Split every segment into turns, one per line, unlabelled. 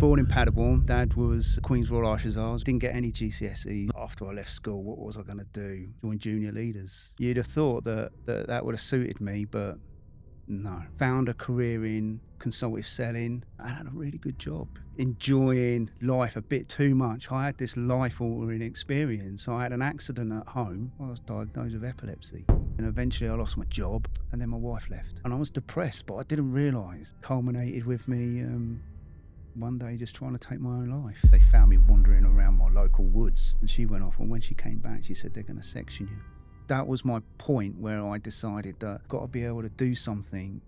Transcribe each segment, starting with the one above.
Born in Paderborn. Dad was Queen's Royal Archers. Didn't get any GCSE. After I left school, what was I going to do? Join junior leaders. You'd have thought that would have suited me, but no. Found a career in consultative selling. I had a really good job. Enjoying life a bit too much. I had this life-altering experience. I had an accident at home. I was diagnosed with epilepsy. And eventually I lost my job, and then my wife left. And I was depressed, but I didn't realise. Culminated with me one day just trying to take my own life. They found me wandering around my local woods, and she went off, and when she came back, she said, they're going to section you. That was my point where I decided that I've got to be able to do something,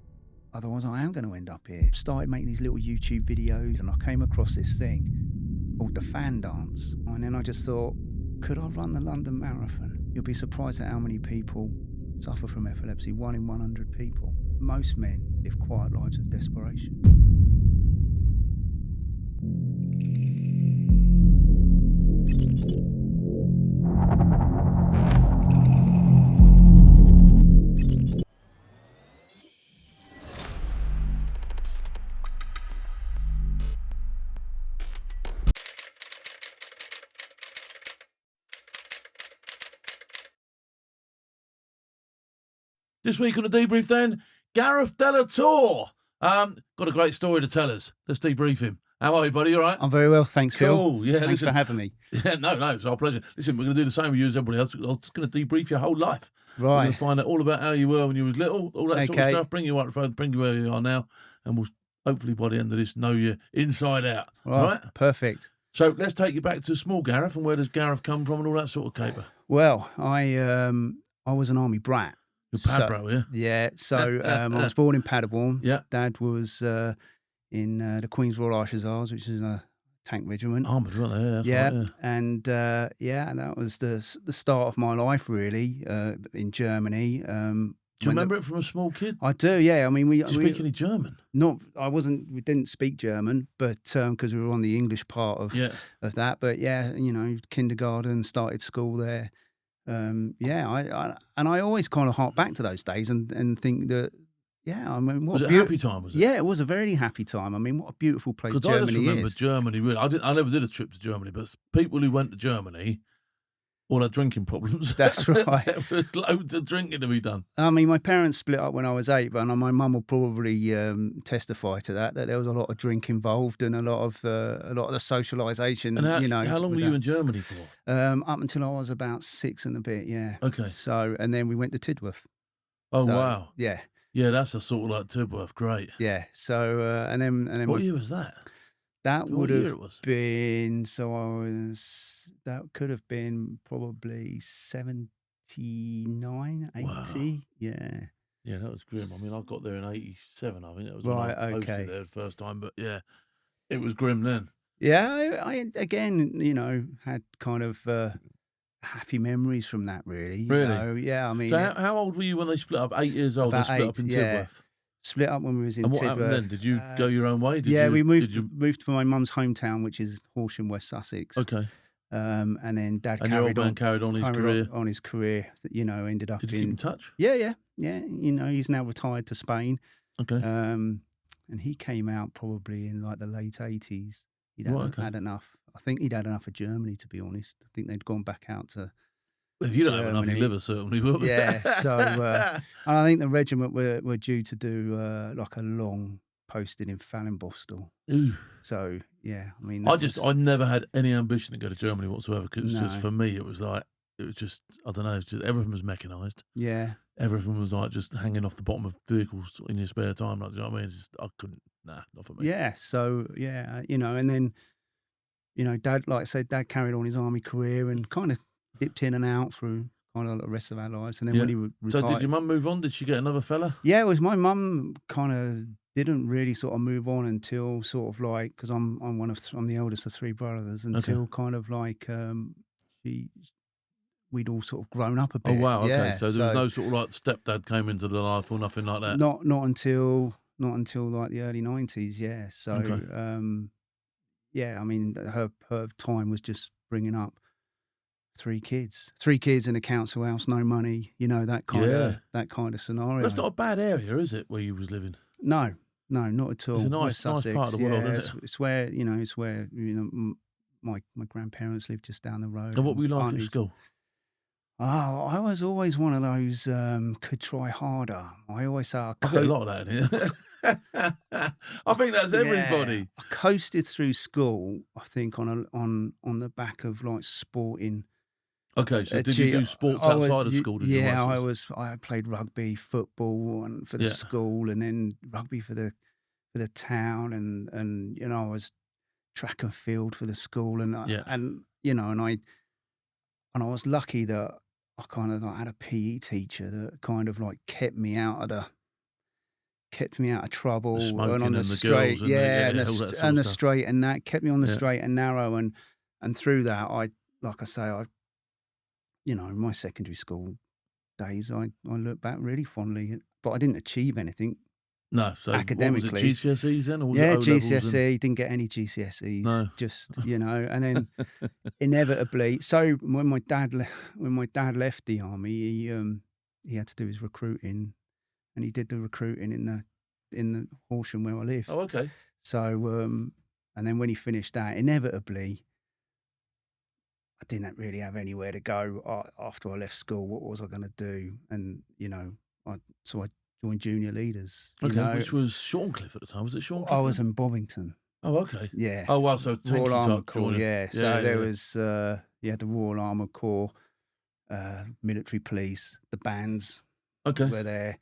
otherwise I am going to end up here. Started making these little YouTube videos, and I came across this thing called the fan dance. And then I just thought, could I run the London Marathon? You'll be surprised at how many people suffer from epilepsy. 1 in 100 people. Most men live quiet lives of desperation.
This week on the Debrief then, Gareth De La Torre. Got a great story to tell us. Let's debrief him. How are you, buddy? You all right?
I'm very well, thanks, Phil.
Cool. Yeah,
thanks for having me.
Yeah, no, it's our pleasure. Listen, we're going to do the same with you as everybody else. I'm just going to debrief your whole life.
Right.
We're going to find out all about how you were when you was little, all that sort of stuff, bring you up, bring you where you are now, and we'll hopefully by the end of this know you inside out. Right?
Perfect.
So let's take you back to small Gareth, and where does Gareth come from and all that sort of caper?
Well, I was an army brat.
You're pad bro, yeah?
Yeah, so I was born in Paderborn.
Yeah.
Dad was in the Queen's Royal Archers, which is a tank regiment.
Armoured, weren't they?
Yeah,
right,
and and that was the start of my life, really, in Germany.
Do you remember it from a small kid?
I do, yeah. I mean,
Did you speak any German?
We didn't speak German, but because we were on the English part of that. But yeah, kindergarten, started school there. I always kind of hark back to those days and think that, I mean, what
was it a happy time? Was it?
Yeah, it was a very happy time. I mean, what a beautiful place Germany is.
Because I just remember Germany. Really, I never did a trip to Germany, but people who went to Germany all had drinking problems.
That's right.
There was loads of drinking to be done.
I mean, my parents split up when I was 8, but my mum will probably testify to that there was a lot of drink involved and a lot of the socialisation.
And how long were you in Germany for?
Up until I was about 6 and a bit. Yeah.
Okay.
So, and then we went to Tidworth.
Oh, wow.
Yeah.
Yeah, that's a sort of like Tidworth. Great.
Yeah. So and then
what year was that?
That would have been, that could have been probably 79, 80. Wow. Yeah.
Yeah, that was grim. I mean, I got there in 87, I think. That was
right,
when I posted there the first time. But yeah, it was grim then.
Yeah, I again, had kind of happy memories from that, really.
Really?
Yeah, I mean.
So how old were you when they split up? 8 years old, they split up in Tidworth?
Split up when we was in
Tidworth.
And what
happened then? Did you go your own way?
We moved to my mum's hometown, which is Horsham, West Sussex.
Okay.
And then Dad
carried on his career.
On his career, ended up.
Did you keep in touch?
Yeah. He's now retired to Spain.
Okay.
And he came out probably in like the late 80s. He'd had enough. I think he'd had enough of Germany, to be honest. I think they'd gone back out to.
If you don't have enough, your liver certainly will.
Yeah, so and I think the regiment were due to do like a long posting in Fallenbostel.
Ooh.
So yeah, I mean,
I never had any ambition to go to Germany whatsoever. Because
No.
just for me, it was just I don't know. Everything was mechanised.
Yeah,
everything was like just hanging off the bottom of vehicles in your spare time. Like, do you know what I mean? I couldn't. Not for me.
Yeah. So yeah, and then Dad, like I said, Dad carried on his army career and kind of dipped in and out through kind of the rest of our lives. And then when he retired.
So did your mum move on? Did she get another fella?
Yeah, it was my mum kind of didn't really sort of move on until sort of like, because I'm the eldest of 3 brothers, until kind of like we'd all sort of grown up a bit.
Oh wow, okay.
Yeah,
so there was no sort of like stepdad came into the life or nothing like that.
Not until like the early 90s. Yeah. So I mean, her time was just bringing up 3 kids in a council house, no money, that kind of scenario.
That's not a bad area, is it, where you was living?
No, No, not at all.
It's a
West
nice
Sussex.
part of the world, isn't it?
It's where my grandparents lived just down the road.
And what were you like
aunties.
at school?
Oh, I was always one of those could try harder. I always say
I get a lot of that in here. I think that's everybody.
Yeah, I coasted through school, I think, on the back of like sporting.
Okay, so did you do sports outside of school?
Yeah, I played rugby, football, and for the school, and then rugby for the town, and I was track and field for the school, and I was lucky that I kind of had a PE teacher that kind of like kept me out of trouble and on the straight, and the straight and that kept me on the straight and narrow, and through that, in my secondary school days, I look back really fondly, but I didn't achieve anything.
No, so
academically.
What was it, GCSEs then? Or was
it
GCSE,
didn't get any GCSEs.
No.
Just, and then inevitably, so when my dad left the army, he had to do his recruiting, and he did the recruiting in the Horsham where I live.
Oh, okay.
So, and then when he finished that, inevitably, I didn't really have anywhere to go after I left school. What was I going to do? And, I joined junior leaders.
Which was Shorncliffe at the time. Was it Shorncliffe?
I was in Bovington.
Oh, okay.
Yeah.
Oh, well, so
Royal Armour Corps, yeah. So there
was...
you had the Royal Armour Corps, military police, the bands were there,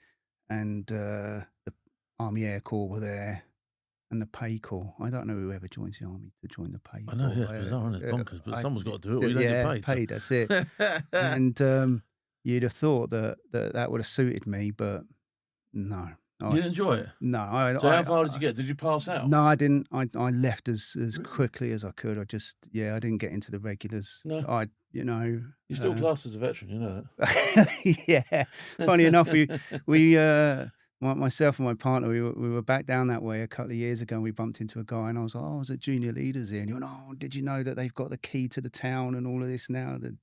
and the Army Air Corps were there, and the Pay Corps. I don't know whoever joins the army to join the Pay Corps.
I know, yeah, it's bizarre, isn't it? Bonkers, but someone's got to do it or you don't get paid.
That's it. And you'd have thought that would have suited me, but no.
You didn't enjoy it?
No.
So how far did you get? Did you pass out?
No, I didn't. I left as quickly as I could. I didn't get into the regulars.
No. You're still classed as a veteran, you know
that. Yeah. Funny enough, myself and my partner, we were back down that way a couple of years ago, and we bumped into a guy, and I was like, I was at junior leaders here. And he went, oh, did you know that they've got the key to the town and all of this now, the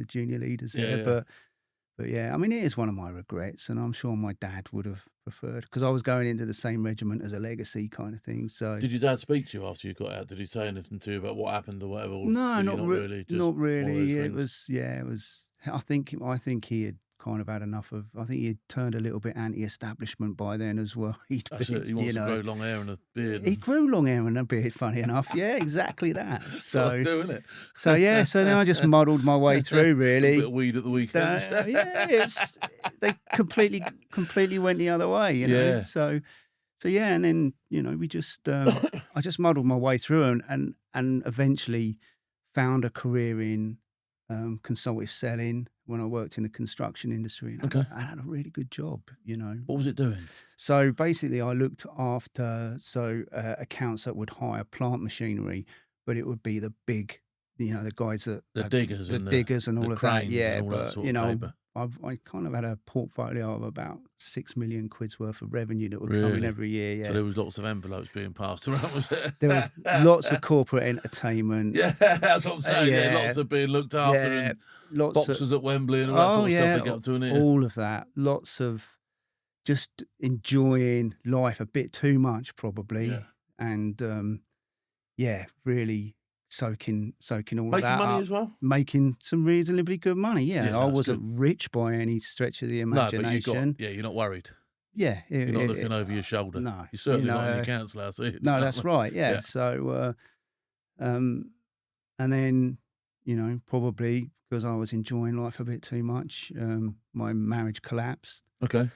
junior leaders here?
Yeah.
But yeah, I mean, it is one of my regrets, and I'm sure my dad would have preferred, because I was going into the same regiment as a legacy kind of thing. So,
did your dad speak to you after you got out? Did he say anything to you about what happened or whatever? Or
no, not
really.
Not really. It was. I think he had kind of had enough of. I think he had turned a little bit anti-establishment by then as well.
He wants to grow long hair and a beard.
He grew long hair and a beard. Funny enough, yeah, exactly that. So,
doing it.
So yeah, so then I just muddled my way through. Really,
a bit of weed at the weekends.
They completely went the other way. You know,
yeah.
So yeah, and then we just I just muddled my way through and eventually found a career in consultative selling when I worked in the construction industry. And I had a really good job,
What was it doing?
So basically I looked after accounts that would hire plant machinery, but it would be the big, the guys that...
The diggers.
The diggers and all of that, yeah.
And all
but,
that sort of paper.
I kind of had a portfolio of about 6 million quid's worth of revenue that would come in every year. Yeah.
So there was lots of envelopes being passed around, was there?
There was lots of corporate entertainment.
Yeah, that's what I'm saying. Yeah, lots of being looked after and boxes at Wembley and all that sort of stuff they get up to in here.
All of that. Lots of just enjoying life a bit too much, probably.
Yeah.
And really soaking all of that
up. Making money
up.
as well?
Making some reasonably good money, yeah. I wasn't rich by any stretch of the imagination.
No, but you're not worried.
Yeah.
You're not looking over your shoulder.
No.
You're certainly not in your council house.
No, that's right, yeah. So, and then, probably because I was enjoying life a bit too much, my marriage collapsed.
Okay.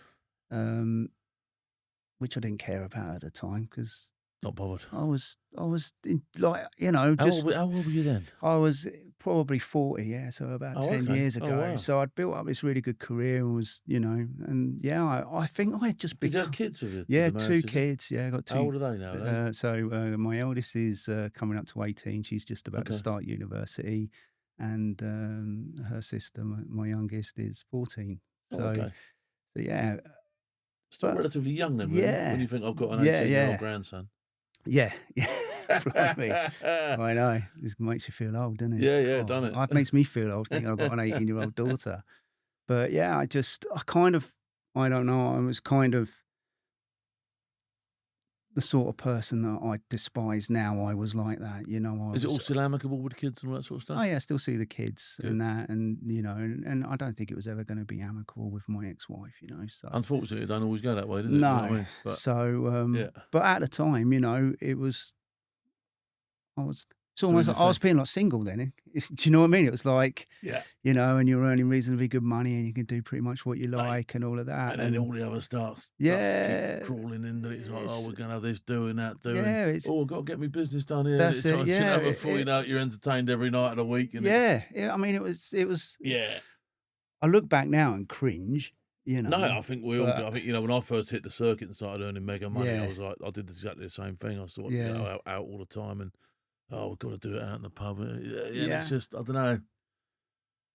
Which I didn't care about at the time because...
Not bothered.
I was
How old were you then?
I was probably 40, yeah, so about 10 years ago.
Wow.
So I'd built up this really good career and was, I think I had just
Did you have kids with it?
Yeah, 2 kids. Yeah, I got 2.
How old are they now?
So my eldest is coming up to 18. She's just about to start university. And her sister, my youngest, is 14. So yeah.
Still relatively young then, really, when you think I've got an 18-year-old grandson.
Yeah. Blimey. I know. This makes you feel old, doesn't it?
Yeah, done it.
It makes me feel old thinking I've got an 18-year-old daughter. But yeah, I don't know, I was kind of the sort of person that I despise now. I was like that, you know.
Is it all still amicable with the kids and all that sort of stuff?
Oh yeah, I still see the kids
Good.
and that, and you know, and I don't think it was ever going to be amicable with my ex-wife, you know. So
Unfortunately, it don't always go that way, does it?
no.
You know what I mean? But,
so,
yeah.
but at the time, you know, it was. It's almost
Doing
like
your
I was
thing.
feeling like single then. Do you know what I mean? It was like,
Yeah.
you know, and you're earning reasonably good money and you can do pretty much what you like and all of that.
And then all the other stuff
Yeah.
keep crawling in. That it's like,
It's-
oh, we're going to have this, doing that, doing.
Yeah, it's-
Oh, I've got to get my business done here.
That's it,
You
yeah,
know, before you know it, you're entertained every night of the week. And
yeah. I mean, it was.
yeah.
I look back now and cringe, you know.
No, I think we all do. I think, you know, when I first hit the circuit and started earning mega money,
Yeah.
I was like, I did exactly the same thing. I thought,
Yeah.
you know, out all the time and, oh, we've got to do it out in the pub. Yeah.
Yeah.
It's just, I don't know.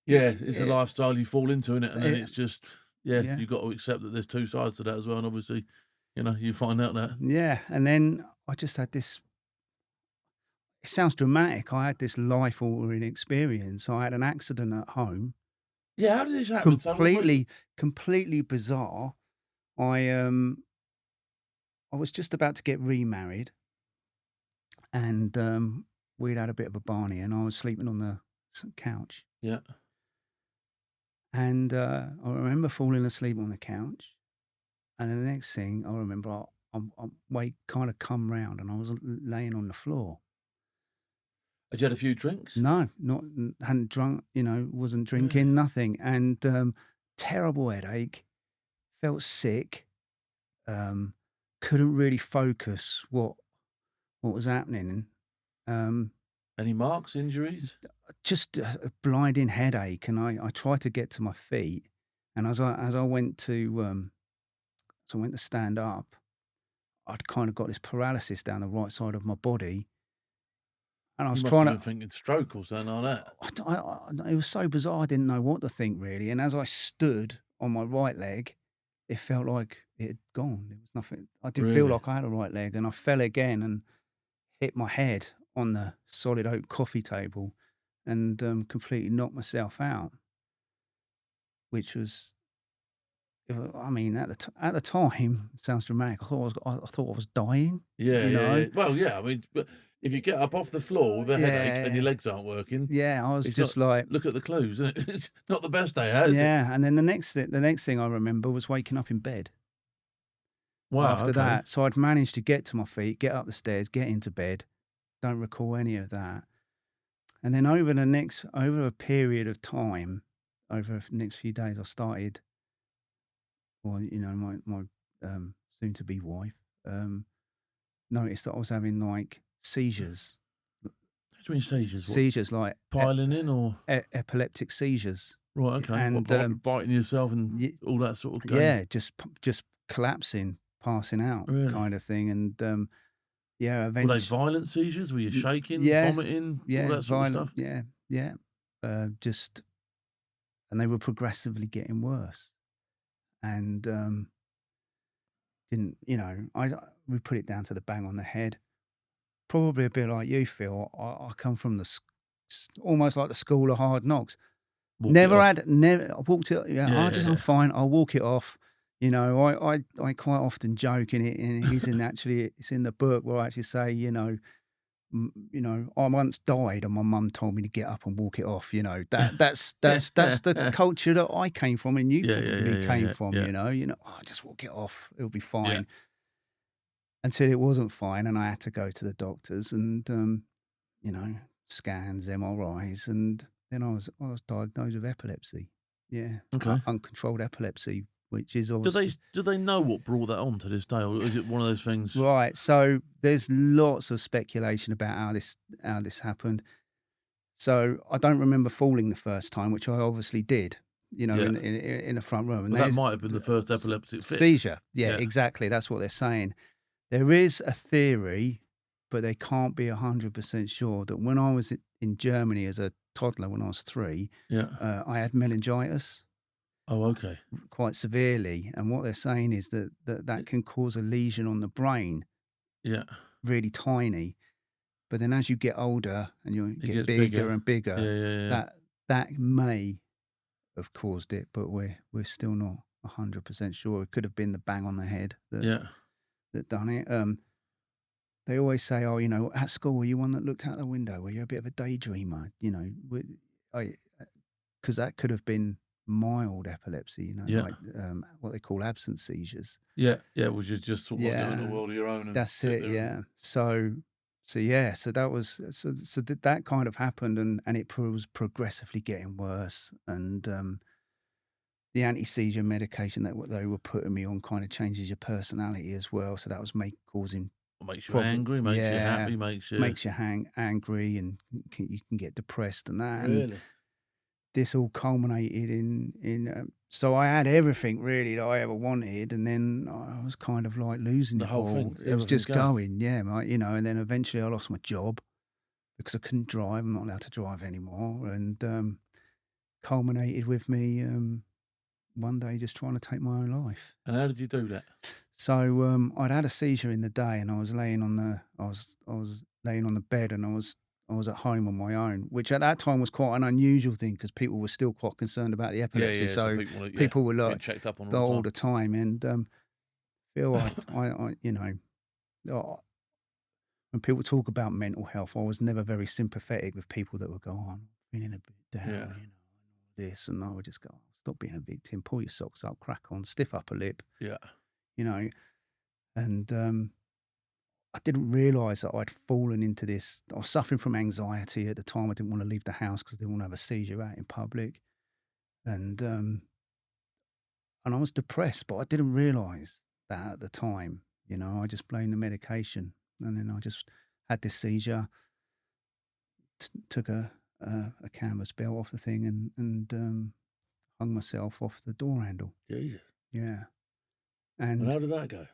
Yeah, it's a lifestyle you fall into, innit? And then it's just, you've got to accept that there's two sides to that as well. And obviously, you know, you find out that.
Yeah, and then I just had this. It sounds dramatic. I had this life-altering experience. I had an accident at home.
Yeah, how did this happen?
Completely bizarre. I was just about to get remarried, and we'd had a bit of a barney, and I was sleeping on the couch.
Yeah.
And I remember falling asleep on the couch, and then the next thing I remember, I'm kind of come round, and I was laying on the floor.
Had you had a few drinks?
No, hadn't drunk, you know, wasn't drinking, nothing. And terrible headache, felt sick, couldn't really focus what was happening.
Any marks, injuries?
Just a blinding headache, and I tried to get to my feet, and as I went to stand up, I'd kind of got this paralysis down the right side of my body. And I was trying to
thinking stroke or something like that.
It was so bizarre. I didn't know what to think really. And as I stood on my right leg, it felt like it had gone. There was nothing. I didn't feel like I had a right leg, and I fell again and hit my head on the solid oak coffee table, and completely knocked myself out. Which was, I mean, at the time, it sounds dramatic. I thought I was dying.
Yeah,
you know?
yeah. Well, yeah. I mean, but if you get up off the floor with a headache and your legs aren't working,
I was just like,
look at the clues. Isn't it? It's not the best day, is it?
Yeah, and then the next thing I remember was waking up in bed.
Wow.
After that, so I'd managed to get to my feet, get up the stairs, get into bed. Don't recall any of that. And then over a period of time, over the next few days, I started, well, you know, my soon to be wife noticed that I was having like seizures.
What do you mean seizures?
Seizures like
piling in or
epileptic seizures.
Right. Okay.
And
biting yourself and all that sort of game?
Yeah, just collapsing, passing out, kind of thing. And eventually,
were they violent seizures? Were you shaking, vomiting, all that sort of stuff?
Yeah. And they were progressively getting worse. And didn't, you know, we put it down to the bang on the head. Probably a bit like you, Phil. I come from almost like the school of hard knocks. I walked it. I'm fine. I'll walk it off. You know, I quite often joke in it, and it's in the book where I actually say, you know, I once died, and my mum told me to get up and walk it off. You know, that's the culture that I came from, and you probably came from. You know, just walk it off. It'll be fine.
Yeah.
Until it wasn't fine, and I had to go to the doctors, and you know, scans, MRIs, and then I was diagnosed with epilepsy. Yeah,
okay,
uncontrolled epilepsy, which is obviously.
Do they know what brought that on to this day, or is it one of those things?
Right. So there's lots of speculation about how this happened. So I don't remember falling the first time, which I obviously did. You know, in the front room, and
that might have been the first epileptic fit.
Seizure. Yeah, exactly. That's what they're saying. There is a theory, but they can't be 100% sure, that when I was in Germany as a toddler, when I was 3, I had meningitis.
Oh, okay.
Quite severely. And what they're saying is that can cause a lesion on the brain.
Yeah.
Really tiny. But then as you get older and you get bigger and bigger, that may have caused it, but we're still not 100% sure. It could have been the bang on the head that done it. they always say, "Oh, you know, at school, were you one that looked out the window? Were you a bit of a daydreamer?" You know, because that could have been mild epilepsy, you know,
Yeah.
like what they call absence seizures.
Yeah, which is just sort of like living in a world of your own. And
That's it. Yeah. So that was that kind of happened, and it was progressively getting worse, and the anti-seizure medication that they were putting me on kind of changes your personality as well. So that was causing
makes you angry, makes you happy, makes you
angry, and you can get depressed and that.
Really?
And this all culminated in so I had everything really that I ever wanted, and then I was kind of like losing
the
it
whole
all.
thing.
It was just going, you know. And then eventually I lost my job because I couldn't drive. I'm not allowed to drive anymore, and culminated with me one day just trying to take my own life.
And how did you do that?
So I'd had a seizure in the day, and I was laying on the bed, and I was at home on my own, which at that time was quite an unusual thing because people were still quite concerned about the epilepsy.
So
people were like
checked up on
all the time, and feel I you know, when people talk about mental health, I was never very sympathetic with people that would go on feeling a bit down, you know, and all this, and I would just go, stop being a victim, pull your socks up, crack on, stiff upper lip, you know, and I didn't realise that I'd fallen into this. I was suffering from anxiety at the time. I didn't want to leave the house because I didn't want to have a seizure out in public, and I was depressed, but I didn't realise that at the time. You know, I just blamed the medication, and then I just had this seizure. Took a canvas belt off the thing and hung myself off the door handle.
Jesus.
Yeah.
And how did that go?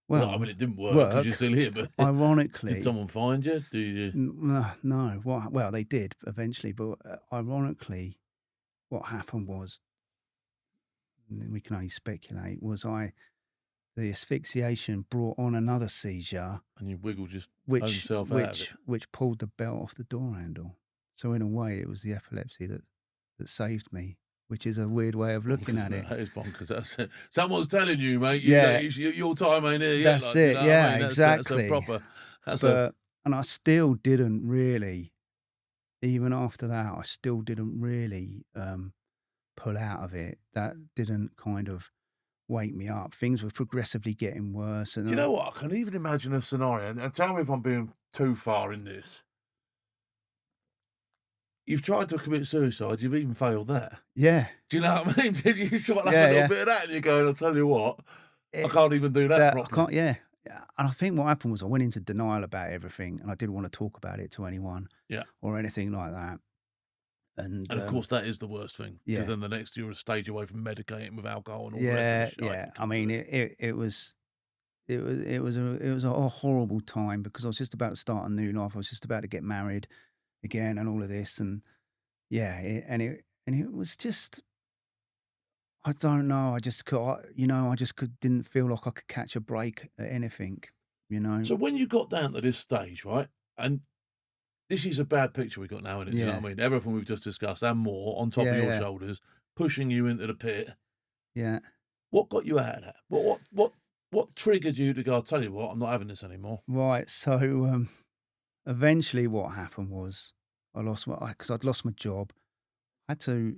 Well,
I mean, it didn't work because you're still here, but
ironically,
did someone find you?
No. Well, they did eventually, but ironically, what happened was, and we can only speculate, was the asphyxiation brought on another seizure,
and you wiggled out of it,
which pulled the belt off the door handle. So in a way, it was the epilepsy that saved me. Which is a weird way of looking at it.
That is bonkers. That's it. Someone's telling you, mate. Your time ain't here yet.
That's it.
You know
yeah,
I mean?
exactly. And I still didn't really, even after that, I still didn't really pull out of it. That didn't kind of wake me up. Things were progressively getting worse. And
do you know what? I can even imagine a scenario. And tell me if I'm being too far in this. You've tried to commit suicide. You've even failed that.
Yeah.
Do you know what I mean? Did you sort of have a little bit of that, and you're going, I'll tell you what, I can't even do that properly.
And I think what happened was I went into denial about everything, and I didn't want to talk about it to anyone or anything like that. And
of course, that is the worst thing, because then the next you're a stage away from medicating with alcohol and all the rest of the shit.
Yeah. I mean, it was a horrible time because I was just about to start a new life. I was just about to get married again and all of this, and it was just, I don't know, I just didn't feel like I could catch a break at anything, you know.
So when you got down to this stage, right, and this is a bad picture we got now, isn't it? You know what I mean? Everything we've just discussed and more on top of your shoulders, pushing you into the pit.
Yeah.
What got you out of that? What triggered you to go, I'll tell you what, I'm not having this anymore?
Right, so eventually what happened was because I'd lost my job. I had to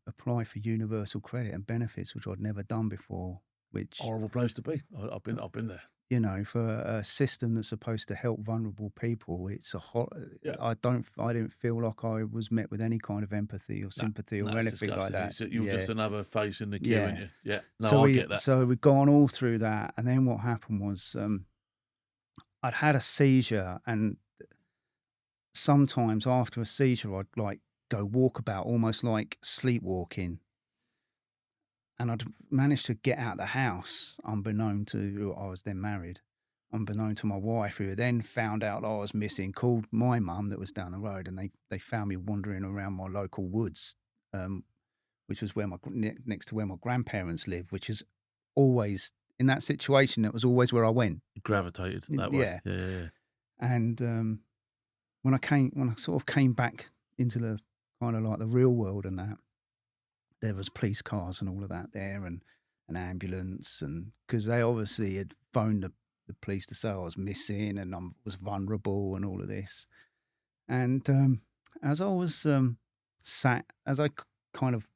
apply for universal credit and benefits, which I'd never done before. Which
horrible place to be. I've been there.
You know, for a system that's supposed to help vulnerable people, it's I didn't feel like I was met with any kind of empathy or sympathy or anything like that.
You're just another face in the queue, aren't you? Yeah. No,
so
I get that.
So we'd gone all through that, and then what happened was I'd had a seizure, and sometimes after a seizure, I'd like go walkabout, almost like sleepwalking. And I'd managed to get out of the house, unbeknown to I was then married, unbeknown to my wife, who then found out I was missing, called my mum that was down the road, and they found me wandering around my local woods, which was next to where my grandparents live, which is always, in that situation, that was always where I went.
Gravitated that way. Yeah.
And when I sort of came back into the kind of like the real world and that, there was police cars and all of that there, and an ambulance, and because they obviously had phoned the police to say I was missing and I was vulnerable and all of this. And as I was as I kind of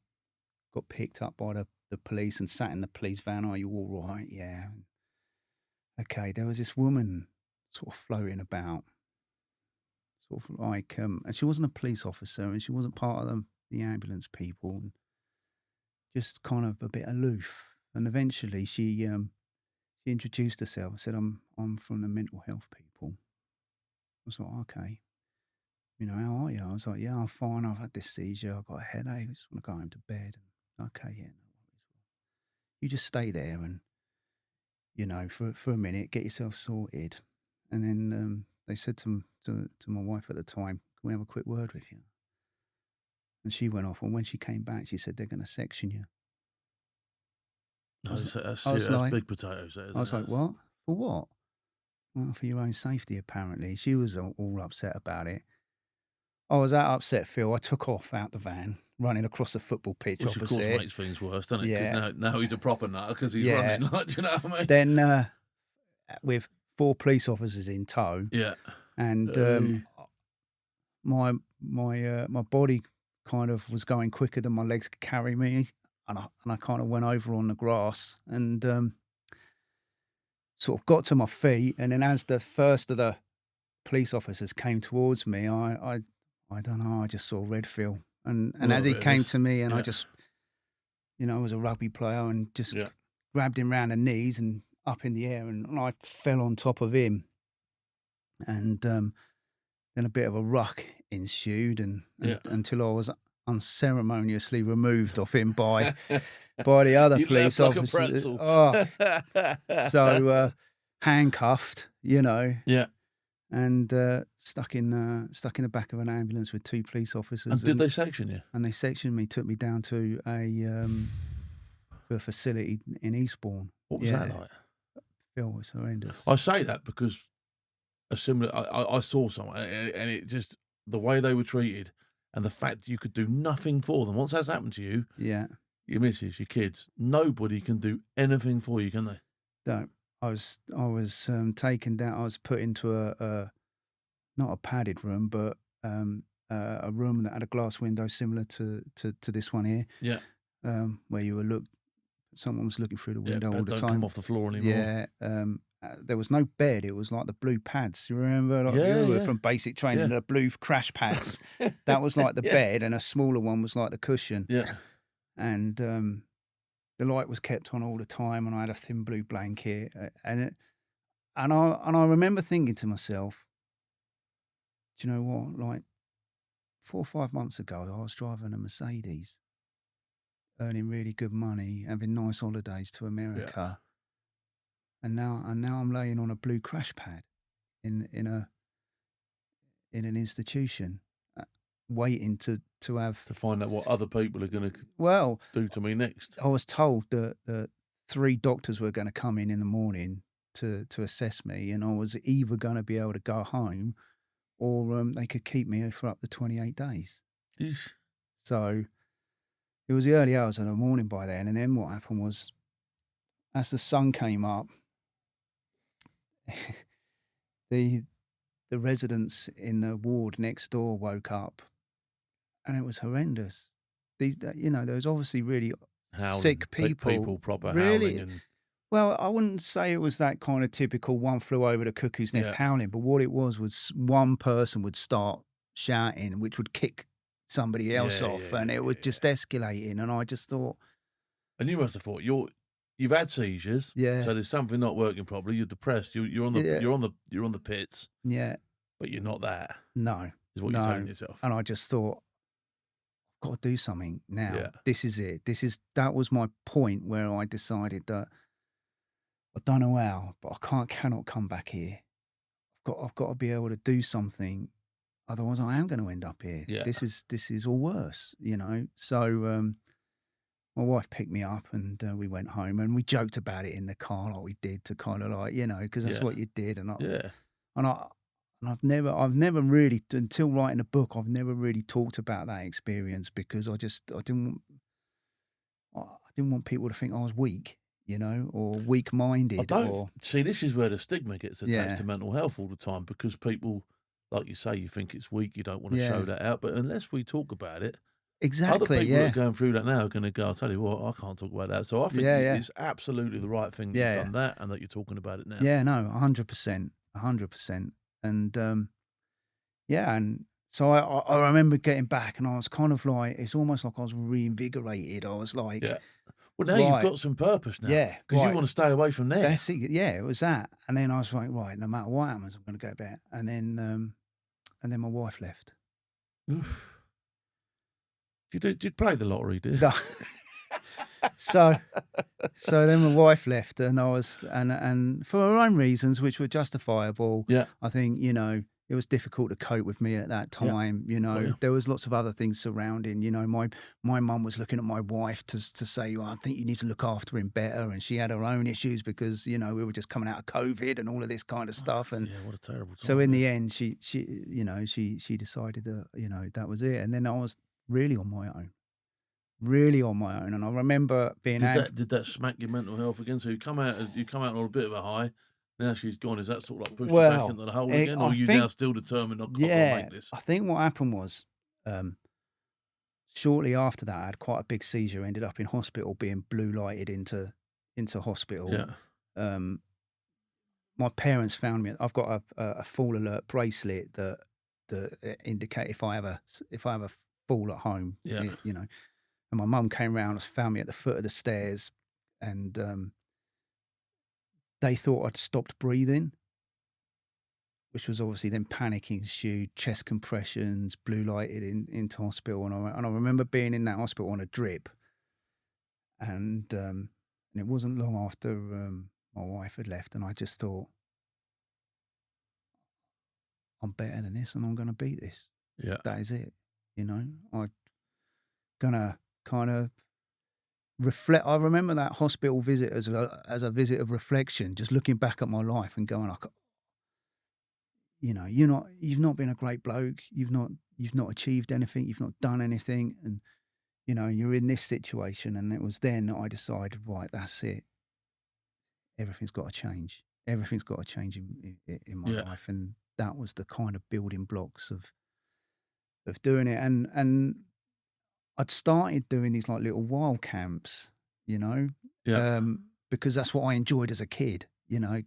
got picked up by the police and sat in the police van, "Are you all right?" "Yeah." Okay, there was this woman sort of floating about, sort of like, and she wasn't a police officer and she wasn't part of the ambulance people, and just kind of a bit aloof. And eventually she introduced herself and said, I'm from the mental health people. I was like, okay. How are you? I was like, yeah, I'm fine. I've had this seizure. I've got a headache. I just want to go home to bed. Okay, yeah, no worries. You just stay there and, for a minute, get yourself sorted. And then they said to my wife at the time, can we have a quick word with you? And she went off. And when she came back, she said, they're going to section you.
That's like, big potatoes.
I was like, what? For what? Well, for your own safety, apparently. She was all upset about it. I was that upset, Phil. I took off out the van, running across the football pitch opposite.
Which, of course, makes things worse, doesn't it?
Yeah.
Now he's a proper nutter because he's running. Do you know what I mean?
Then, with 4 police officers in tow.
Yeah.
And my body kind of was going quicker than my legs could carry me. And I kind of went over on the grass and sort of got to my feet. And then as the first of the police officers came towards me, I don't know, I just saw red, Phil. And as he came to me and I just, I was a rugby player and just grabbed him round the knees and up in the air and I fell on top of him. And then a bit of a ruck ensued and until I was unceremoniously removed off him by the other police officers. So handcuffed, and stuck in the back of an ambulance with 2 police officers.
And did they section you?
And they sectioned me, took me down to a facility in Eastbourne.
What was that like?
Phil, it was horrendous.
I say that because a similar. I saw someone, and it just the way they were treated. And the fact that you could do nothing for them. Once that's happened to you, your missus, your kids, nobody can do anything for you, can they?
No. I was taken down. I was put into a not a padded room, but a room that had a glass window similar to this one here.
Yeah.
Where you were someone was looking through the window all the time.
Don't come off the floor anymore.
Yeah. There was no bed. It was like the blue pads. You remember? You were from basic training, the blue crash pads. That was like the bed, and a smaller one was like the cushion.
Yeah.
And the light was kept on all the time, and I had a thin blue blanket. And I remember thinking to myself, do you know what? Like 4 or 5 months ago, I was driving a Mercedes, earning really good money, having nice holidays to America. Yeah. And now I'm laying on a blue crash pad in an institution, waiting to
find out what other people are going to do to me next.
I was told that 3 doctors were going to come in the morning to assess me, and I was either going to be able to go home, or they could keep me for up to 28 days.
Jeez.
So it was the early hours of the morning by then, and then what happened was, as the sun came up, the residents in the ward next door woke up, and it was horrendous. There was obviously really
howling,
sick people
proper
really,
howling. And...
Well, I wouldn't say it was that kind of typical one flew over the cuckoo's nest howling, but what it was one person would start shouting, which would kick somebody else off, and it would just escalating. And I just thought,
and you must have thought you've had seizures, so there's something not working properly. You're depressed. You're on the pits, but you're not that.
No,
is what you're telling yourself.
And I just thought, I've got to do something now. Yeah. This is it. That was my point where I decided that I don't know how, but I cannot come back here. I've got to be able to do something. Otherwise, I am going to end up here. Yeah. This is all worse, So my wife picked me up and we went home, and we joked about it in the car like we did to kind of like, because that's what you did. And I've never really, until writing the book, I've never really talked about that experience because I didn't want people to think I was weak, or weak-minded.
I don't
or
see. This is where the stigma gets attached to mental health all the time, because people, like you say, you think it's weak, you don't want to show that out. But unless we talk about it, other
exactly,
people that are going through that now are going to go, I'll tell you what, I can't talk about that. So I think it's absolutely the right thing that you've done that, and that you're talking about it now.
Yeah, no, 100%, 100%. And and so I remember getting back, and I was kind of like, it's almost like I was reinvigorated. I was like,
well, now you've got some purpose now.
Yeah,
because you want to stay away from there.
That's it. Yeah, it was that. And then I was like, right, no matter what happens, I'm going to go back. And then my wife left.
Did you play the lottery, did you?
No. So then my wife left, and I was, and for her own reasons, which were justifiable.
Yeah.
I think, it was difficult to cope with me at that time. There was lots of other things surrounding. My mum was looking at my wife to say, I think you need to look after him better. And she had her own issues because, we were just coming out of COVID and all of this kind of stuff. And
what a terrible time.
so in the end, she decided that, that was it. And then I was really on my own. And I remember being
did that smack your mental health again? So you come out on a bit of a high. Now she's gone. Is that sort of like pushing you back into the hole again, or are you now still determined? I've got to make this.
I think what happened was, shortly after that, I had quite a big seizure. Ended up in hospital, being blue lighted into hospital.
Yeah.
My parents found me. I've got a fall alert bracelet that indicate if I have a fall at home.
Yeah.
And my mum came round, found me at the foot of the stairs, and they thought I'd stopped breathing, which was obviously then panic ensued, chest compressions, blue lighted into hospital. And I remember being in that hospital on a drip. And it wasn't long after my wife had left, and I just thought, I'm better than this, and I'm going to beat this.
Yeah.
That is it. I'm going to kind of reflect. I remember that hospital visit as a visit of reflection, just looking back at my life and going, you've not been a great bloke. You've not achieved anything. You've not done anything. And, you're in this situation. And it was then that I decided, right, that's it. Everything's got to change. Everything's got to change in my life. And that was the kind of building blocks of doing it. And I'd started doing these like little wild camps, because that's what I enjoyed as a kid,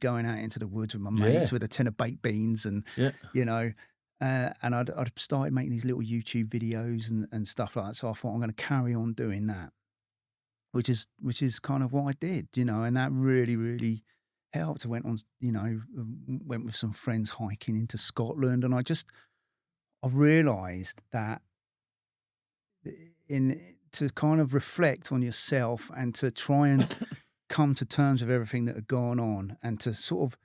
going out into the woods with my mates with a tin of baked beans and, and I'd started making these little YouTube videos and stuff like that. So I thought I'm going to carry on doing that, which is kind of what I did, and that really, really helped. I went on, went with some friends hiking into Scotland, and I realised that to kind of reflect on yourself and to try and come to terms with everything that had gone on, and to sort of,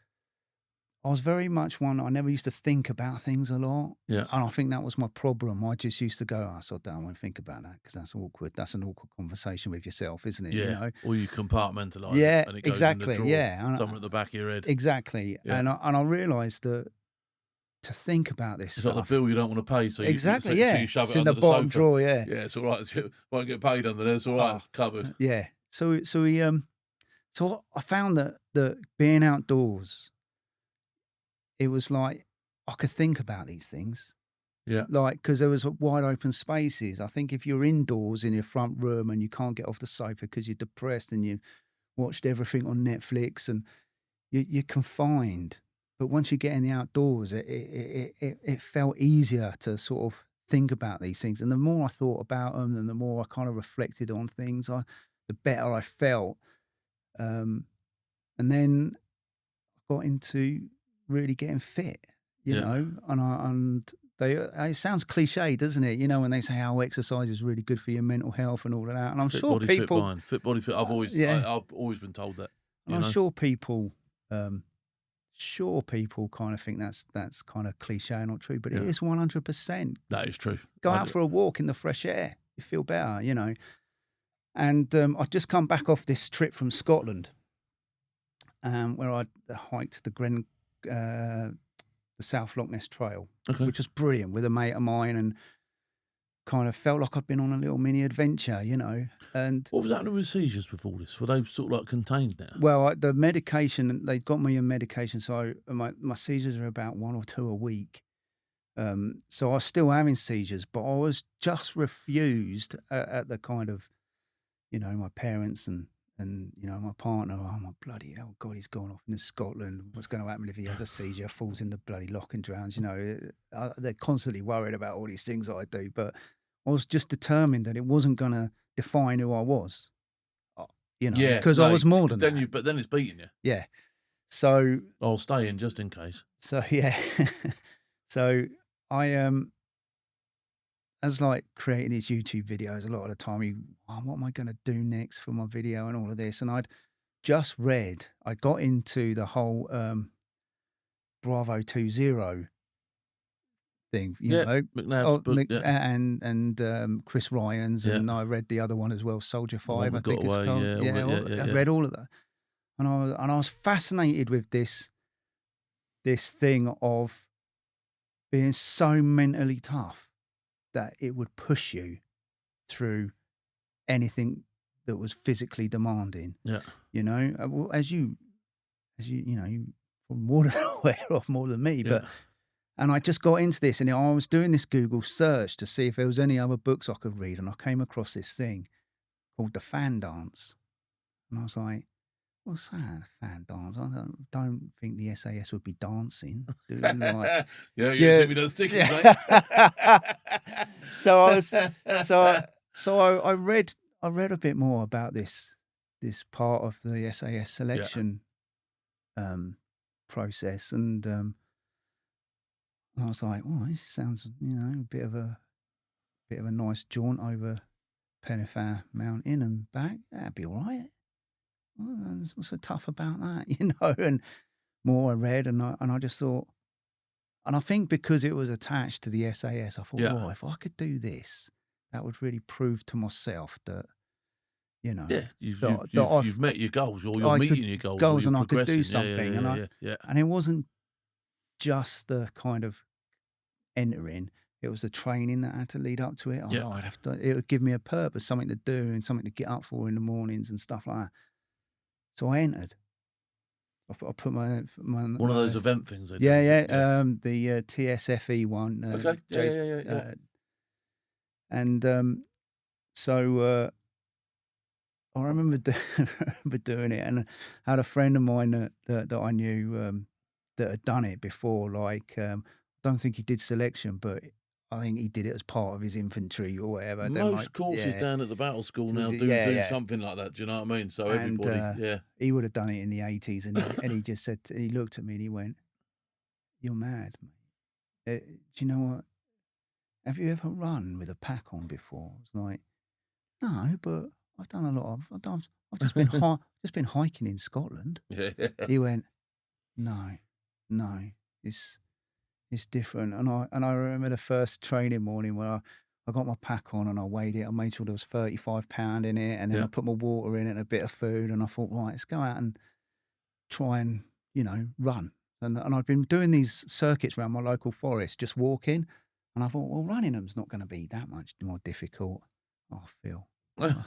I was very much one, I never used to think about things a lot.
Yeah.
And I think that was my problem. I just used to go, so I don't want to think about that because that's awkward. That's an awkward conversation with yourself, isn't it?
Yeah. Or you compartmentalise
it.
And it goes
exactly.
in the drawer,
And
somewhere at the back of your head.
Exactly.
Yeah.
And I realised that to think about this
it's
stuff.
like the bill you don't want to pay, so you,
exactly,
so you shove
it's
it
in
under
the bottom
sofa.
drawer, yeah.
Yeah, it's all right. Won't get paid under there. It's all right. It's covered.
Yeah. So I found that being outdoors, it was like I could think about these things.
Yeah.
Like, because there was wide open spaces. I think if you're indoors in your front room and you can't get off the sofa because you're depressed and you watched everything on Netflix and you're confined. But once you get in the outdoors, it felt easier to sort of think about these things. And the more I thought about them and the more I kind of reflected on things, the better I felt. And then I got into really getting fit, you know, and it sounds cliche, doesn't it? When they say how exercise is really good for your mental health and all of that. And I'm sure people,
fit body, fit. I've always been told that.
I'm sure people kind of think that's kind of cliche and not true, but it is 100%.
That is true.
Go out for a walk in the fresh air, you feel better, And I'd just come back off this trip from Scotland, where I hiked the South Loch Ness Trail, which was brilliant, with a mate of mine, and kind of felt like I'd been on a little mini adventure, you know. And
what was happening with seizures before this? Were they sort of like contained now?
Well, the medication, they got me on medication, so my seizures are about 1 or 2 a week. So I was still having seizures, but I was just refused at the kind of, you know, my parents and you know, my partner. Oh my bloody hell, God, he's gone off into Scotland. What's going to happen if he has a seizure, falls in the bloody lock and drowns? You know, they're constantly worried about all these things that I do. But I was just determined that it wasn't going to define who I was. You know, because I was more than that.
But then it's beating you.
Yeah. So
I'll stay in just in case.
So yeah. So I as like creating these YouTube videos, a lot of the time what am I going to do next for my video and all of this? And I'd just read, I got into the whole Bravo 20 thing, you know,
McNabb's book,
and Chris Ryan's, and I read the other one as well, Soldier 5, I think it's called. I read all of that, and I was fascinated with this thing of being so mentally tough that it would push you through anything that was physically demanding.
Yeah,
you know, as you know, you're more than aware of more than me, but. And I just got into this, and I was doing this Google search to see if there was any other books I could read, and I came across this thing called The Fan Dance. And I was like, what's that, fan dance? I don't think the SAS would be dancing. Doing like,
you see me does stickies, right?
So I read a bit more about this part of the SAS selection process, and I was like, oh, this sounds, you know, a bit of a nice jaunt over Pennefer Mountain and back. That'd be all right. What's so tough about that, you know? And more I read, and I just thought, and I think because it was attached to the SAS, I thought, oh, if I could do this, that would really prove to myself that, you know,
you've met your goals, or you're meeting your goals,
and I could do something,
and
it wasn't just the kind of entering, it was the training that had to lead up to it. I'd have to, it would give me a purpose, something to do and something to get up for in the mornings and stuff like that. So I entered. I put my
one of those event things.
The TSFE one.
Okay.
And so I remember doing it, and I had a friend of mine that I knew that had done it before. Like, I don't think he did selection, but I think he did it as part of his infantry or whatever.
Most courses down at the battle school now do something like that. Do you know what I mean? So everybody,
he would have done it in the 80s, and he just said, he looked at me and he went, "You're mad, mate. Do you know what? Have you ever run with a pack on before?" I was like, "No, but I've done a lot of. I've just been just been hiking in Scotland."
Yeah.
He went, "No, it's different." And I remember the first training morning where I got my pack on and I weighed it. I made sure there was 35 pounds in it, and then I put my water in it and a bit of food, and I thought, right, let's go out and try and, you know, run. And I'd been doing these circuits around my local forest, just walking, and I thought, well, running them's not going to be that much more difficult. Oh, Phil. I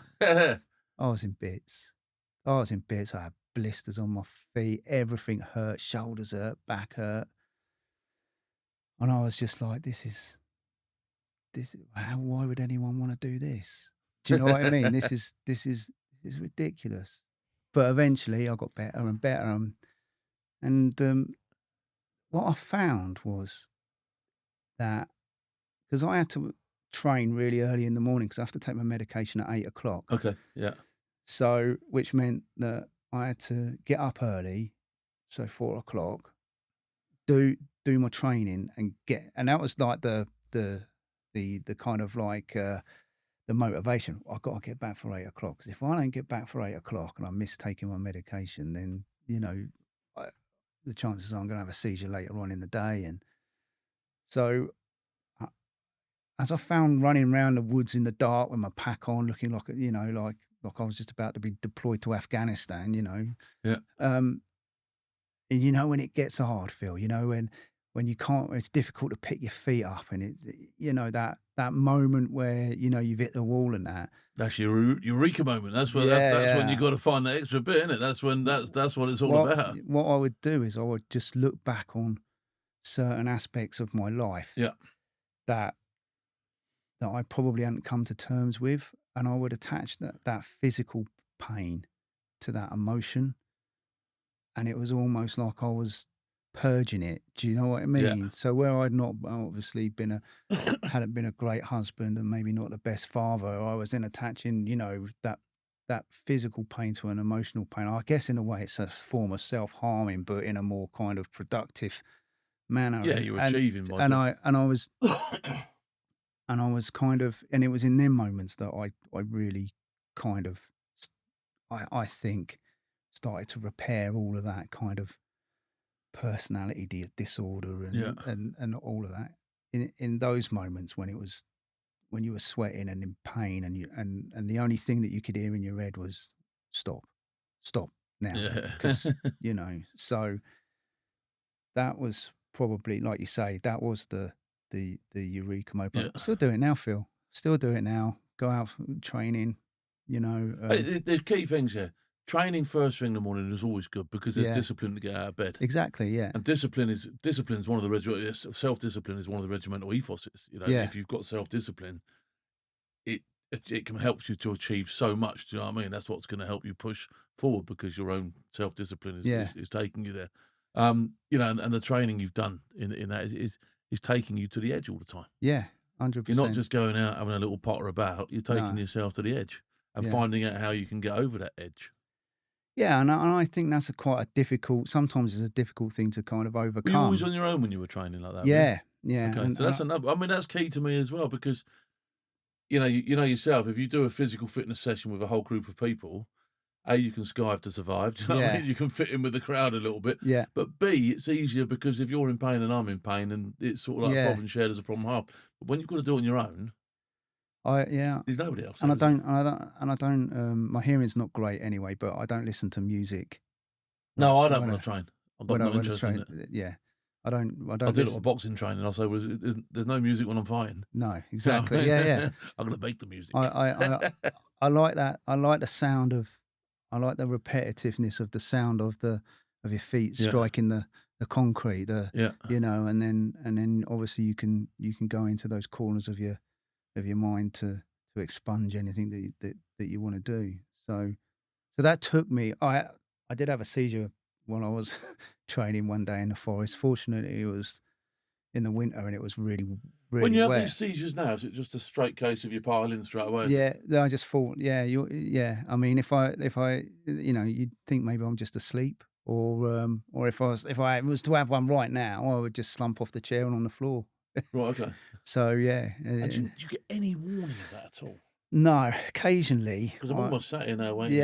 was in bits. I had blisters on my feet. Everything hurt. Shoulders hurt. Back hurt. And I was just like, why would anyone want to do this? Do you know what I mean? This is ridiculous. But eventually I got better and better. And what I found was that, because I had to train really early in the morning because I have to take my medication at 8 o'clock.
Okay, yeah.
So, which meant that I had to get up early, so 4 o'clock, do my training and that was like the kind of like the motivation. I've got to get back for 8 o'clock, because if I don't get back for 8 o'clock and I miss taking my medication, then, you know, the chances are I'm going to have a seizure later on in the day. And so, as I found running around the woods in the dark with my pack on, looking like, you know, like I was just about to be deployed to Afghanistan, you know.
Yeah.
And you know when it gets hard, Phil, you know, when when you can't, it's difficult to pick your feet up, and that moment where you've hit the wall and that.
That's your eureka moment. That's when that's when you got to find that extra bit, isn't it? That's when that's what it's all about.
What I would do is I would just look back on certain aspects of my life that I probably hadn't come to terms with, and I would attach that physical pain to that emotion, and it was almost like I was purging it. Do you know what I mean?
Yeah.
So where I'd not obviously hadn't been a great husband and maybe not the best father, I was then attaching, that physical pain to an emotional pain. I guess in a way it's a form of self-harming, but in a more kind of productive manner.
Yeah, you're achieving by
and I was and I was kind of, and it was in them moments that I really kind of, I think, started to repair all of that kind of personality disorder and all of that in those moments when you were sweating and in pain, and the only thing that you could hear in your head was stop now, because so that was probably, like you say, that was the eureka moment. I still do it now, Phil. Still do it now. Go out training,
there's key things here. Training first thing in the morning is always good because there's discipline to get out of bed.
Exactly, yeah.
And discipline is one of the self-discipline is one of the regimental ethoses. If you've got self-discipline, it can help you to achieve so much. Do you know what I mean? That's what's going to help you push forward, because your own self-discipline is taking you there. And the training you've done in that is taking you to the edge all the time.
Yeah, 100%.
You're not just going out having a little potter about. You're taking yourself to the edge and finding out how you can get over that edge.
Yeah, and I think that's sometimes it's a difficult thing to kind of overcome.
Were you always on your own when you were training like that?
Yeah.
Okay,
and
so that's another. I mean, that's key to me as well, because you know yourself. If you do a physical fitness session with a whole group of people, A, you can skive to survive. Do you know what I mean? You can fit in with the crowd a little bit.
Yeah.
But B, it's easier because if you're in pain and I'm in pain, and it's sort of like a problem shared as a problem half. But when you've got to do it on your own, there's nobody else.
And I don't. My hearing's not great anyway, but I don't listen to music.
No, I don't want to train. I've got no interest in it.
Yeah, I don't.
I do a lot of boxing training. I'll say, there's no music when I'm fighting.
No, exactly. Yeah.
I'm going to make the music.
I like that. I like the sound of. I like the repetitiveness of the sound of your feet striking the concrete. And then obviously you can go into those corners of your mind to expunge anything that you want to do. So that took me. I did have a seizure when I was training one day in the forest. Fortunately, it was in the winter and it was really
when you have
wet.
These seizures now, is it just a straight case of you piling straight away?
Yeah, I just thought, I mean, if I you'd think maybe I'm just asleep, or if I was to have one right now, I would just slump off the chair and on the floor.
Right, okay.
So yeah.
And do you get any warning of that at all?
No, occasionally.
Because I'm almost sat here now waiting.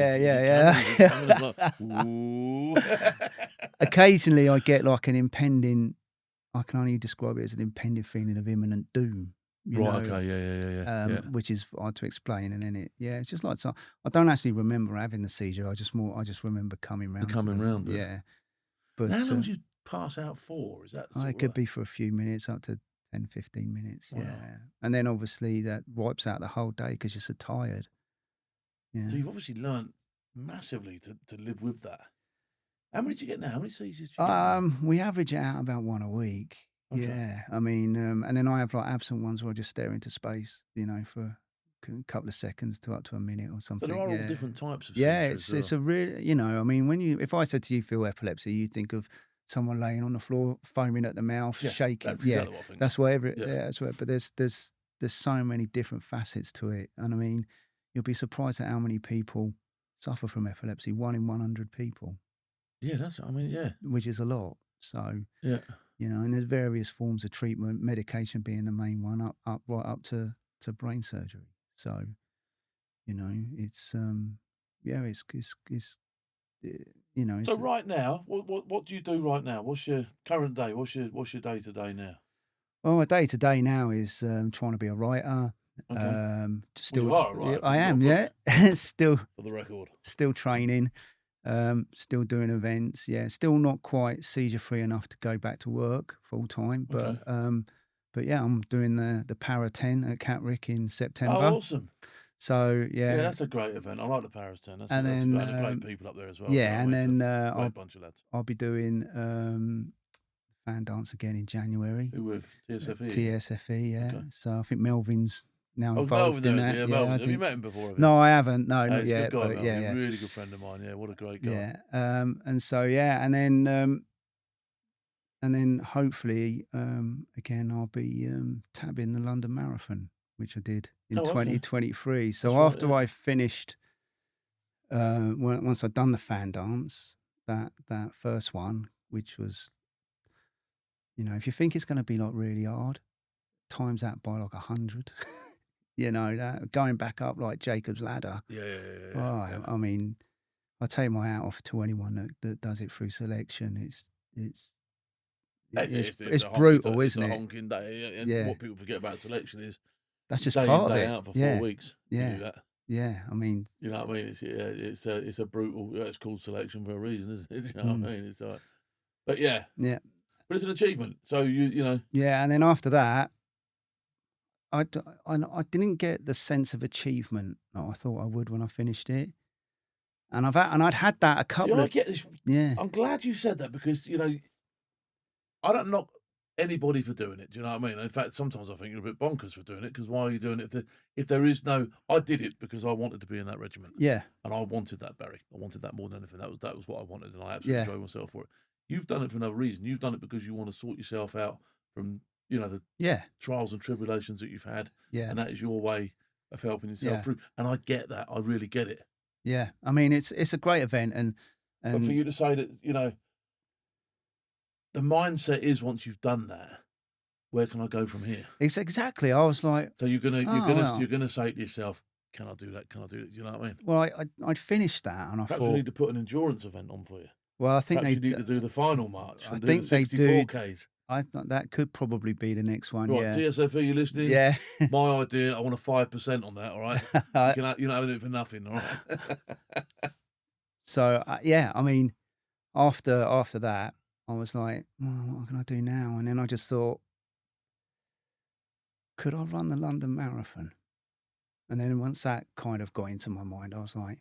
Occasionally I get like an impending, I can only describe it as an impending feeling of imminent doom.
Okay,
which is hard to explain, and then it's just like, so I don't actually remember having the seizure. I just remember coming round. Yeah. But
how long do you pass out for? Is that?
It could be for a few minutes, up to 10, 15 minutes. Wow. Yeah, and then obviously that wipes out the whole day because you're so tired. Yeah.
So you've obviously learned massively to live with that. How many do you get now? How many seizures do you get?
We average it out about one a week. Okay. Yeah, I mean, and then I have like absent ones where I just stare into space, for a couple of seconds to up to a minute or something.
So there are all different types of seizures.
Yeah, it's a real, I mean, if I said to you, feel epilepsy, you think of someone laying on the floor, foaming at the mouth, shaking.
That's exactly what I think.
That's what that's what. But there's so many different facets to it, and I mean, you'll be surprised at how many people suffer from epilepsy. 1 in 100 people.
Yeah,
which is a lot. So
yeah,
and there's various forms of treatment, medication being the main one, right up to brain surgery. So, it's it's
So right now, what do you do right now? What's your current day? What's your day to day now?
Well, my day to day now is trying to be a writer.
Okay.
Still,
you are a writer.
I am. Yeah, still
for the record.
Still training. Still doing events. Yeah, still not quite seizure free enough to go back to work full time, but yeah, I'm doing the Para 10 at Catterick in September.
Oh, awesome!
So yeah,
that's a great event. I like the Paris 10. That's great people up there as well.
Yeah, and then
great bunch of lads.
I'll be doing fan dance again in January.
Who with TSFE?
TSFE, yeah.
Okay.
So I think Melvin's now
Oh,
involved
Melvin
in
there,
that.
yeah, Melvin. Have you met him before?
No, I haven't. No, not
he's
yet.
a good guy,
but yeah,
really good friend of mine. Yeah, what a great guy.
Yeah, and so and then hopefully again I'll be tabbing the London Marathon, which I did in 2023. So
That's
after
right,
I finished, once I'd done the fan dance, that first one, which was, if you think it's going to be like really hard, times that by like 100. That going back up like Jacob's ladder.
Yeah.
I mean, I take my hat off to anyone that does it through selection. It's brutal, isn't it?
It's a honking day. And what people forget about selection is
that's just
day
part
in, day
of it.
out for 4 weeks.
Yeah.
You do that.
Yeah, I mean,
you know what I mean. It's a brutal. It's called selection for a reason, isn't it? You know what I mean. It's like, but yeah. But it's an achievement. So you know. Yeah,
and then after that, I didn't get the sense of achievement that I thought I would when I finished it, and I'd had that a couple.
I get this. Yeah, I'm glad you said that because I don't knock anybody for doing it. Do you know what I mean? In fact, sometimes I think you're a bit bonkers for doing it because why are you doing it if there is no? I did it because I wanted to be in that regiment.
Yeah,
and I wanted that, Barry. I wanted that more than anything. That was what I wanted, and I absolutely enjoyed myself for it. You've done it for another reason. You've done it because you want to sort yourself out from the trials and tribulations that you've had.
Yeah,
and that is your way of helping yourself through. And I get that. I really get it.
Yeah, I mean it's a great event, and
but for you to say that the mindset is once you've done that, where can I go from here?
It's exactly. I was like,
so you're gonna say to yourself, can I do that? Can I do it? You know what I mean?
Well, I'd finished that, and I
Perhaps
thought
we need to put an endurance event on for you.
Well, I think
you need to do the final march.
I think they do.
64Ks.
I thought that could probably be the next one.
Right,
yeah.
TSFE, you listening?
Yeah.
My idea. I want a 5% on that. All right. You're not having it for nothing. All right.
So I mean, after that, I was like, what can I do now? And then I just thought, could I run the London Marathon? And then once that kind of got into my mind, I was like,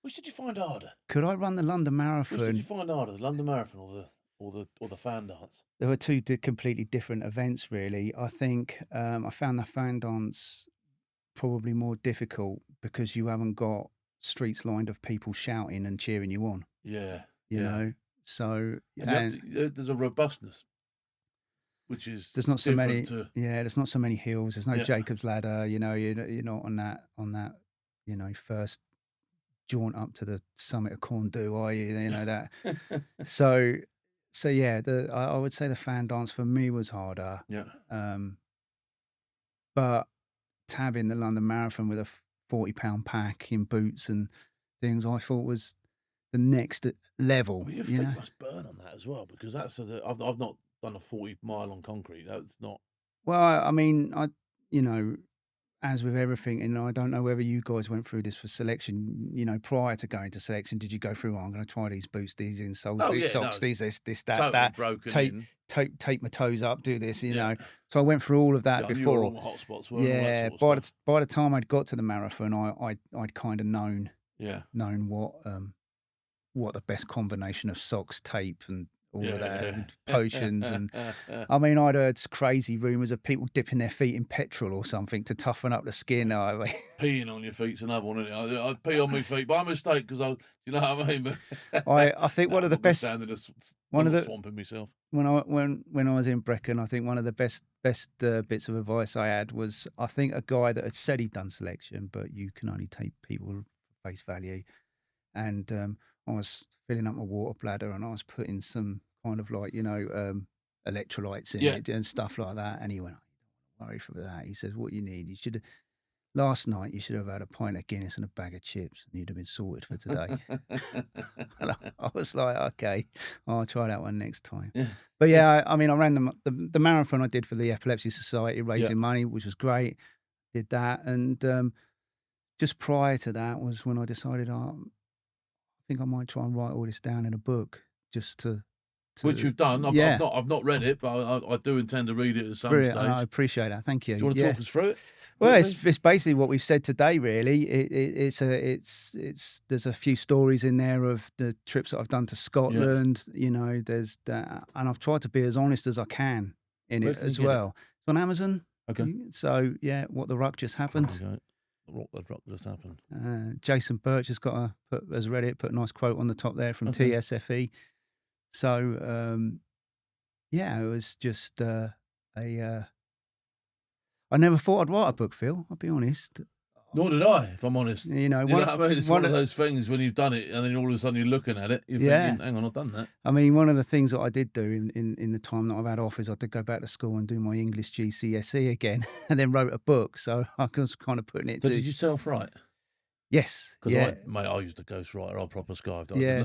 which did you find harder?
Could I run the London Marathon?
Which did you find harder, the London Marathon or the fan dance?
There were two completely different events, really. I think I found the fan dance probably more difficult because you haven't got streets lined of people shouting and cheering you on.
Yeah,
you know. So
there's a robustness, which is
there's not so many. There's not so many hills. There's no Jacob's ladder. You're not on that. First jaunt up to the summit of Corndu, are you? You know that. So yeah, I would say the fan dance for me was harder.
Yeah.
But tabbing the London Marathon with a 40-pound pack in boots and things, I thought was the next level.
Well, your feet must burn on that as well, because that's I've not done a 40-mile on concrete. That's not.
Well, I mean, as with everything, and I don't know whether you guys went through this for selection, prior to going to selection, did you go through, I'm going to try these boots, these insoles, these socks, these this, that,
totally
that,
broken
tape my toes up, do this, know. So I went through all of that before.
All the hot spots were
by the time I'd got to the marathon, I'd kind of known what the best combination of socks, tape, and all of that, and potions, and I mean, I'd heard crazy rumours of people dipping their feet in petrol or something to toughen up the skin.
Peeing on your feet's another one, isn't it? I'd pee on my feet by mistake because you know what I mean. But
I think one of the best,
swamping myself
when I was in Brecon. I think one of the best bits of advice I had was, I think a guy that had said he'd done selection, but you can only take people face value, and I was filling up my water bladder and I was putting some kind of like, electrolytes in it and stuff like that. And he went, don't worry for that. He says, what you need, last night you should have had a pint of Guinness and a bag of chips and you'd have been sorted for today. And I was like, okay, I'll try that one next time.
Yeah.
But I mean, I ran the marathon I did for the Epilepsy Society, raising money, which was great. Did that. And just prior to that was when I decided, I think I might try and write all this down in a book just to
which you've done. I've not read it, but I do intend to read it at some stage.
I appreciate that. Thank you.
Do you want to talk us through it?
Well, it's basically what we've said today. Really, it's there's a few stories in there of the trips that I've done to Scotland. You know, there's that, and I've tried to be as honest as I can in it as well. It's on Amazon.
Okay.
So yeah, what the ruck just happened.
What the ruck just happened.
Jason Birch has has read it. Put a nice quote on the top there from TSFE. So yeah, it was just I never thought I'd write a book, Phil. I'll be honest.
Nor did I, if I'm honest.
You know
what I mean? It's one of those things when you've done it and then all of a sudden you're looking at it, you're thinking, hang on, I've done that.
I mean, one of the things that I did do in the time that I've had off is I did go back to school and do my English GCSE again and then wrote a book. So I was kind of putting it
So did you self-write?
Yes.
Because I used to ghostwriter. I'm proper skived. I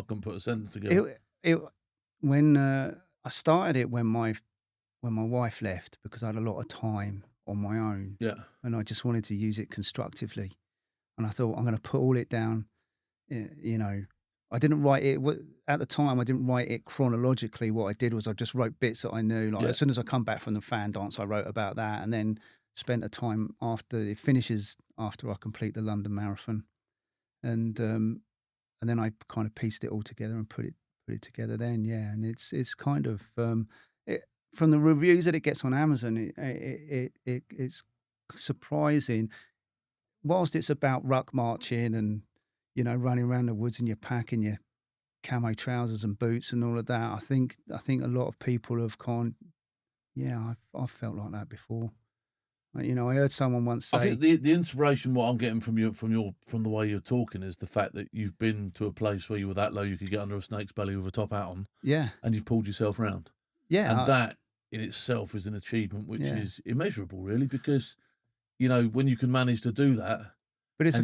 couldn't put a sentence together.
When I started it when my wife left, because I had a lot of time on my own.
Yeah.
And I just wanted to use it constructively. And I thought, I'm going to put all it down. You know, I didn't write it at the time. I didn't write it chronologically. What I did was I just wrote bits that I knew. Like as soon as I come back from the fan dance, I wrote about that, and then spent a time after it finishes, after I complete the London Marathon, and then I kind of pieced it all together and put it together. Then and it's kind of from the reviews that it gets on Amazon, it's surprising. Whilst it's about ruck marching and, you know, running around the woods in your pack and your camo trousers and boots and all of that, I think a lot of people have I've felt like that before. You know, I heard someone once say,
I think the inspiration, what I'm getting from the way you're talking, is the fact that you've been to a place where you were that low you could get under a snake's belly with a top hat on.
Yeah.
And you've pulled yourself round.
Yeah.
And that in itself is an achievement which is immeasurable, really, because, you know, when you can manage to do that.
But it's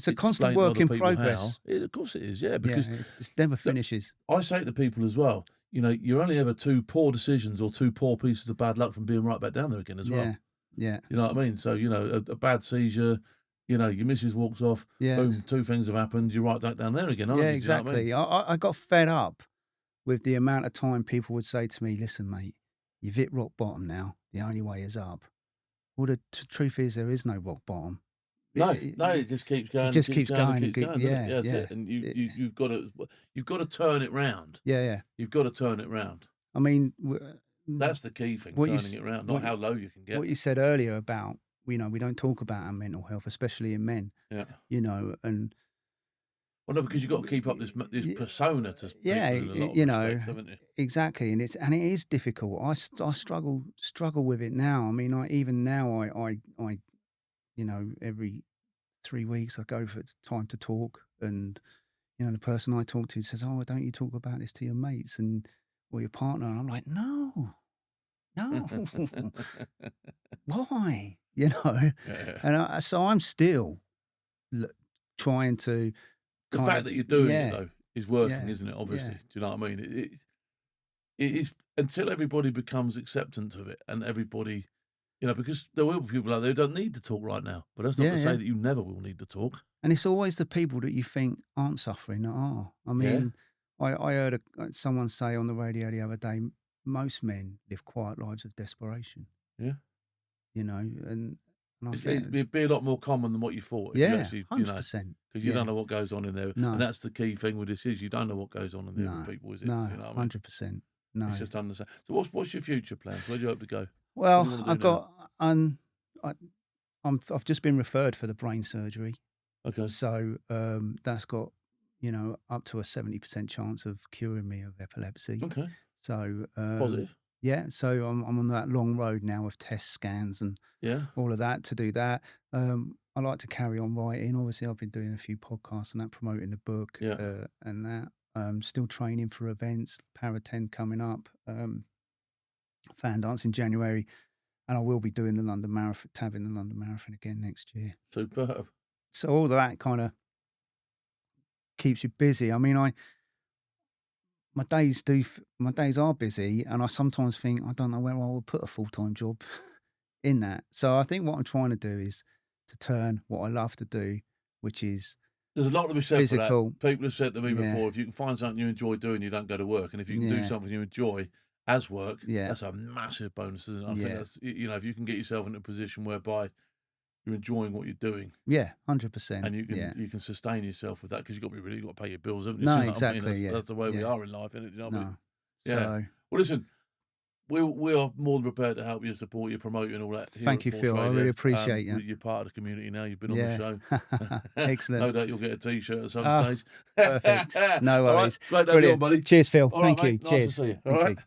a constant work in progress.
Of course it is, because
it just never finishes.
I say to people as well, you know, you're only ever 2 poor decisions or 2 poor pieces of bad luck from being right back down there again as well.
Yeah.
You know what I mean? So, you know, a bad seizure, you know, your missus walks off, boom, 2 things have happened, you're right back down there again, aren't you?
Exactly.
You know what I mean?
I got fed up with the amount of time people would say to me, listen, mate, you've hit rock bottom now. The only way is up. Well, the truth is there is no rock bottom.
No, it just keeps going.
It just keeps going.
That's it. And you've got to turn it round.
Yeah.
You've got to turn it round.
I mean,
that's the key thing, turning it around, not how low you can get.
What you said earlier about, you know, we don't talk about our mental health, especially in men.
Yeah.
You know, and
well, no, because you've got to keep up this persona to people in a lot of
you know,
respects, haven't you?
Exactly, and it is difficult. I struggle with it now. I mean, even now, I you know, every 3 weeks I go for time to talk, and you know, the person I talk to says, "Oh, don't you talk about this to your mates or your partner?" And I'm like, no, why? You know, and so I'm still trying to.
The fact that you're doing it though is working, isn't it? Obviously, do you know what I mean? It is, until everybody becomes acceptant of it, and everybody, you know, because there will be people out there who don't need to talk right now, but that's not to say that you never will need to talk.
And it's always the people that you think aren't suffering that are. I mean, I heard someone say on the radio the other day, most men live quiet lives of desperation.
Yeah.
You know, and
it'd be a lot more common than what you thought.
Yeah,
actually,
100%.
You know, because you don't know what goes on in there.
No.
And that's the key thing with this is you don't know what goes on in there with people, is it?
No,
you know what I mean?
100%. No.
It's just understand. So what's your future plans? Where do you hope to go?
Well, I've just been referred for the brain surgery.
Okay.
So that's got, you know, up to a 70% chance of curing me of epilepsy.
Okay.
So
positive.
Yeah, so I'm on that long road now of test scans and all of that to do that. I like to carry on writing. Obviously, I've been doing a few podcasts and that, promoting the book and that. Still training for events, Para 10 coming up, fan dance in January, and I will be doing the London Marathon, tabbing the London Marathon again next year.
Superb.
So all of that kind of keeps you busy. I mean, my days are busy, and I sometimes think I don't know where I would put a full-time job in that. So I think what I'm trying to do is to turn what I love to do, which is
There's a lot to be said
physical.
for that. People have said to me before, if you can find something you enjoy doing, you don't go to work. And if you can do something you enjoy as work, that's a massive bonus, isn't it? I think that's, you know, if you can get yourself into a position whereby you're enjoying what you're doing.
Yeah, 100%.
And you can sustain yourself with that, because you've got to be really, you've got to pay your bills, haven't you?
No,
You know
exactly.
I mean? That's the way we are in life, isn't it? You know what I mean? Yeah.
So,
well, listen, we are more than prepared to help you, support you, promote you, and all that.
Thank you, Phil. I really appreciate you.
You're part of the community now. You've been on the show.
Excellent.
No doubt you'll get a T-shirt at some stage.
Perfect. No worries.
All right. Great to have you on, buddy.
Cheers, Phil.
All
Thank
right,
you.
mate. Nice
Cheers.
to see you.
Thank
All right.
you.